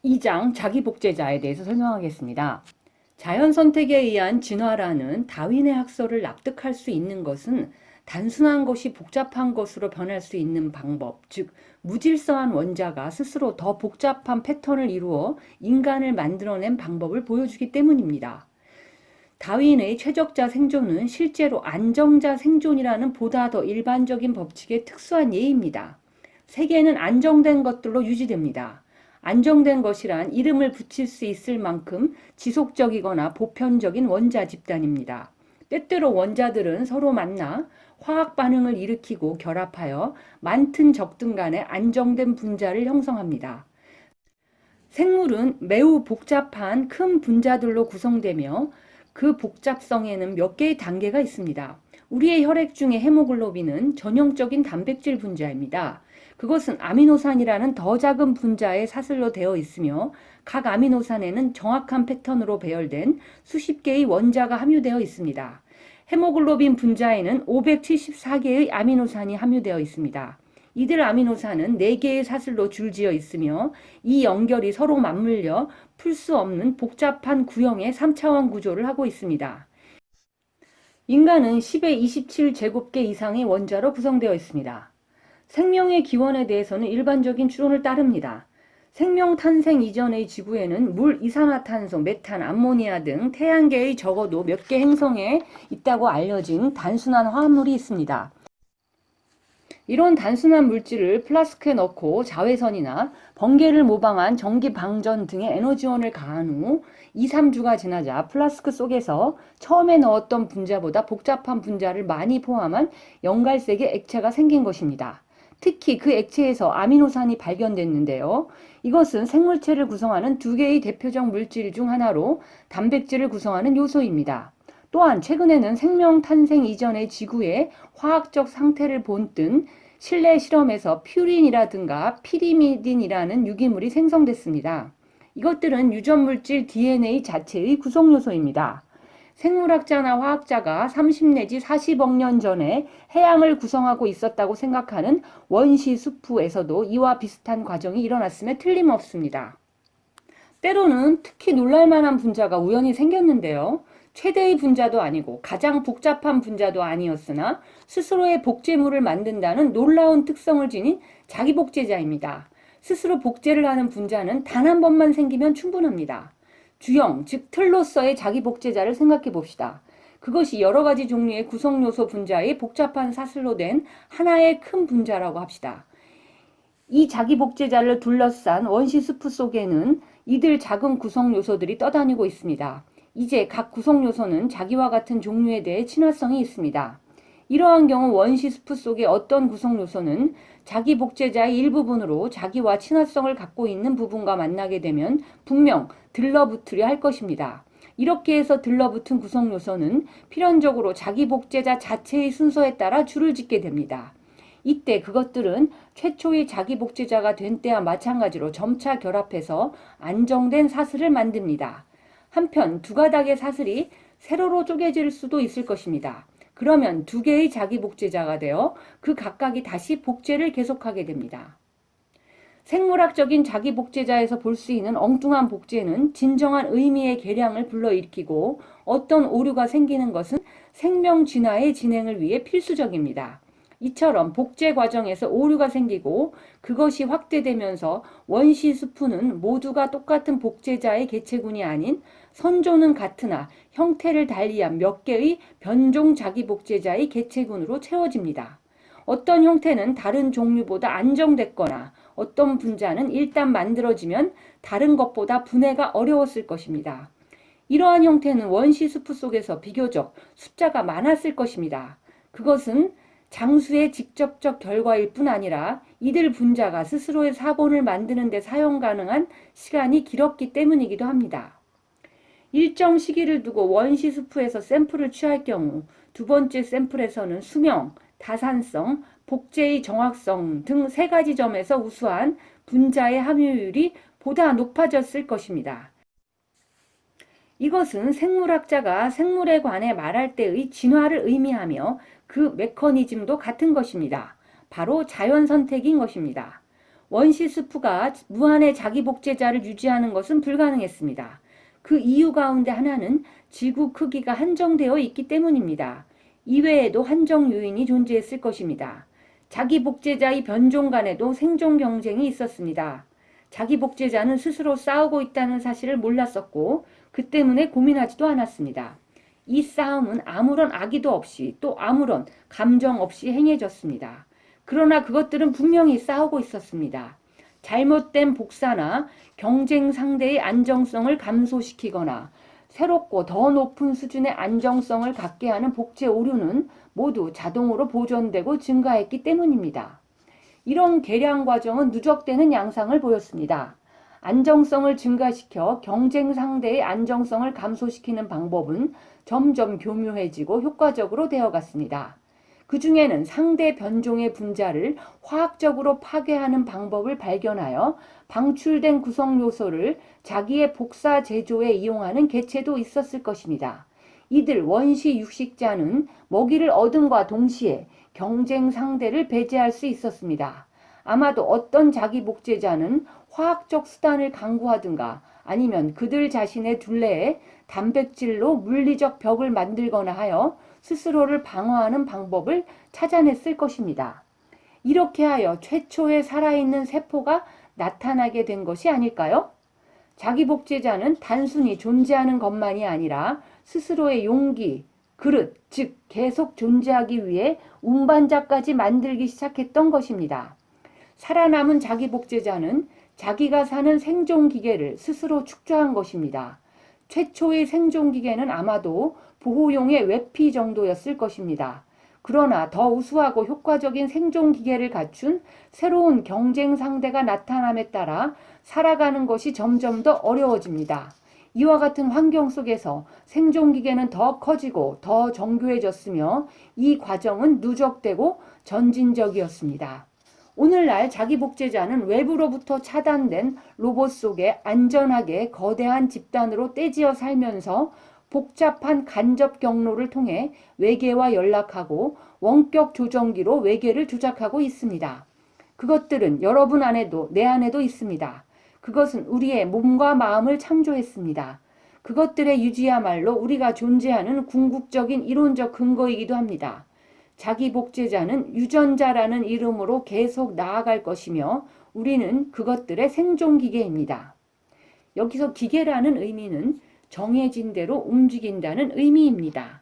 2장 자기복제자에 대해서 설명하겠습니다. 자연선택에 의한 진화라는 다윈의 학설을 납득할 수 있는 것은 단순한 것이 복잡한 것으로 변할 수 있는 방법, 즉 무질서한 원자가 스스로 더 복잡한 패턴을 이루어 인간을 만들어낸 방법을 보여주기 때문입니다. 다윈의 최적자 생존은 실제로 안정자 생존이라는 보다 더 일반적인 법칙의 특수한 예입니다. 세계는 안정된 것들로 유지됩니다. 안정된 것이란 이름을 붙일 수 있을 만큼 지속적이거나 보편적인 원자 집단입니다. 때때로 원자들은 서로 만나 화학 반응을 일으키고 결합하여 많든 적든 간에 안정된 분자를 형성합니다. 생물은 매우 복잡한 큰 분자들로 구성되며 그 복잡성에는 몇 개의 단계가 있습니다. 우리의 혈액 중에 헤모글로빈은 전형적인 단백질 분자입니다. 그것은 아미노산이라는 더 작은 분자의 사슬로 되어 있으며 각 아미노산에는 정확한 패턴으로 배열된 수십 개의 원자가 함유되어 있습니다. 헤모글로빈 분자에는 574개의 아미노산이 함유되어 있습니다. 이들 아미노산은 4개의 사슬로 줄지어 있으며 이 연결이 서로 맞물려 풀 수 없는 복잡한 구형의 3차원 구조를 하고 있습니다. 인간은 10의 27제곱계 이상의 원자로 구성되어 있습니다. 생명의 기원에 대해서는 일반적인 추론을 따릅니다. 생명 탄생 이전의 지구에는 물, 이산화탄소, 메탄, 암모니아 등 태양계의 적어도 몇 개 행성에 있다고 알려진 단순한 화합물이 있습니다. 이런 단순한 물질을 플라스크에 넣고 자외선이나 번개를 모방한 전기 방전 등의 에너지원을 가한 후 2, 3주가 지나자 플라스크 속에서 처음에 넣었던 분자보다 복잡한 분자를 많이 포함한 연갈색의 액체가 생긴 것입니다. 특히 그 액체에서 아미노산이 발견됐는데요. 이것은 생물체를 구성하는 2개의 대표적 물질 중 하나로 단백질을 구성하는 요소입니다. 또한 최근에는 생명 탄생 이전의 지구의 화학적 상태를 본뜬 실내 실험에서 퓨린이라든가 피리미딘이라는 유기물이 생성됐습니다. 이것들은 유전물질 DNA 자체의 구성요소입니다. 생물학자나 화학자가 30 내지 40억 년 전에 해양을 구성하고 있었다고 생각하는 원시수프에서도 이와 비슷한 과정이 일어났음에 틀림없습니다. 때로는 특히 놀랄만한 분자가 우연히 생겼는데요. 최대의 분자도 아니고 가장 복잡한 분자도 아니었으나 스스로의 복제물을 만든다는 놀라운 특성을 지닌 자기복제자입니다. 스스로 복제를 하는 분자는 단 한 번만 생기면 충분합니다. 주형, 즉 틀로서의 자기복제자를 생각해 봅시다. 그것이 여러 가지 종류의 구성요소 분자의 복잡한 사슬로 된 하나의 큰 분자라고 합시다. 이 자기복제자를 둘러싼 원시수프 속에는 이들 작은 구성요소들이 떠다니고 있습니다. 이제 각 구성요소는 자기와 같은 종류에 대해 친화성이 있습니다. 이러한 경우 원시수프 속의 어떤 구성요소는 자기 복제자의 일부분으로 자기와 친화성을 갖고 있는 부분과 만나게 되면 분명 들러붙으려 할 것입니다. 이렇게 해서 들러붙은 구성요소는 필연적으로 자기 복제자 자체의 순서에 따라 줄을 짓게 됩니다. 이때 그것들은 최초의 자기 복제자가 된 때와 마찬가지로 점차 결합해서 안정된 사슬을 만듭니다. 한편 2가닥의 사슬이 세로로 쪼개질 수도 있을 것입니다. 그러면 2개의 자기 복제자가 되어 그 각각이 다시 복제를 계속하게 됩니다. 생물학적인 자기 복제자에서 볼 수 있는 엉뚱한 복제는 진정한 의미의 개량을 불러일으키고 어떤 오류가 생기는 것은 생명 진화의 진행을 위해 필수적입니다. 이처럼 복제 과정에서 오류가 생기고 그것이 확대되면서 원시수프는 모두가 똑같은 복제자의 개체군이 아닌 선조는 같으나 형태를 달리한 몇 개의 변종 자기복제자의 개체군으로 채워집니다. 어떤 형태는 다른 종류보다 안정됐거나 어떤 분자는 일단 만들어지면 다른 것보다 분해가 어려웠을 것입니다. 이러한 형태는 원시수프 속에서 비교적 숫자가 많았을 것입니다. 그것은 장수의 직접적 결과일 뿐 아니라 이들 분자가 스스로의 사본을 만드는 데 사용 가능한 시간이 길었기 때문이기도 합니다. 일정 시기를 두고 원시수프에서 샘플을 취할 경우 2번째 샘플에서는 수명, 다산성, 복제의 정확성 등 3가지 점에서 우수한 분자의 함유율이 보다 높아졌을 것입니다. 이것은 생물학자가 생물에 관해 말할 때의 진화를 의미하며 그 메커니즘도 같은 것입니다. 바로 자연선택인 것입니다. 원시 스프가 무한의 자기 복제자를 유지하는 것은 불가능했습니다. 그 이유 가운데 하나는 지구 크기가 한정되어 있기 때문입니다. 이외에도 한정 요인이 존재했을 것입니다. 자기 복제자의 변종 간에도 생존 경쟁이 있었습니다. 자기 복제자는 스스로 싸우고 있다는 사실을 몰랐었고 그 때문에 고민하지도 않았습니다. 이 싸움은 아무런 악의도 없이 또 아무런 감정 없이 행해졌습니다. 그러나 그것들은 분명히 싸우고 있었습니다. 잘못된 복사나 경쟁 상대의 안정성을 감소시키거나 새롭고 더 높은 수준의 안정성을 갖게 하는 복제 오류는 모두 자동으로 보존되고 증가했기 때문입니다. 이런 개량 과정은 누적되는 양상을 보였습니다. 안정성을 증가시켜 경쟁 상대의 안정성을 감소시키는 방법은 점점 교묘해지고 효과적으로 되어갔습니다. 그 중에는 상대 변종의 분자를 화학적으로 파괴하는 방법을 발견하여 방출된 구성 요소를 자기의 복사 제조에 이용하는 개체도 있었을 것입니다. 이들 원시 육식자는 먹이를 얻음과 동시에 경쟁 상대를 배제할 수 있었습니다. 아마도 어떤 자기 복제자는 화학적 수단을 강구하든가 아니면 그들 자신의 둘레에 단백질로 물리적 벽을 만들거나 하여 스스로를 방어하는 방법을 찾아냈을 것입니다. 이렇게 하여 최초의 살아있는 세포가 나타나게 된 것이 아닐까요? 자기 복제자는 단순히 존재하는 것만이 아니라 스스로의 용기, 그릇, 즉 계속 존재하기 위해 운반자까지 만들기 시작했던 것입니다. 살아남은 자기 복제자는 자기가 사는 생존기계를 스스로 축조한 것입니다. 최초의 생존기계는 아마도 보호용의 외피 정도였을 것입니다. 그러나 더 우수하고 효과적인 생존기계를 갖춘 새로운 경쟁 상대가 나타남에 따라 살아가는 것이 점점 더 어려워집니다. 이와 같은 환경 속에서 생존기계는 더 커지고 더 정교해졌으며 이 과정은 누적되고 전진적이었습니다. 오늘날 자기 복제자는 외부로부터 차단된 로봇 속에 안전하게 거대한 집단으로 떼지어 살면서 복잡한 간접 경로를 통해 외계와 연락하고 원격 조정기로 외계를 조작하고 있습니다. 그것들은 여러분 안에도 내 안에도 있습니다. 그것은 우리의 몸과 마음을 창조했습니다. 그것들의 유지야말로 우리가 존재하는 궁극적인 이론적 근거이기도 합니다. 자기 복제자는 유전자라는 이름으로 계속 나아갈 것이며 우리는 그것들의 생존기계입니다. 여기서 기계라는 의미는 정해진 대로 움직인다는 의미입니다.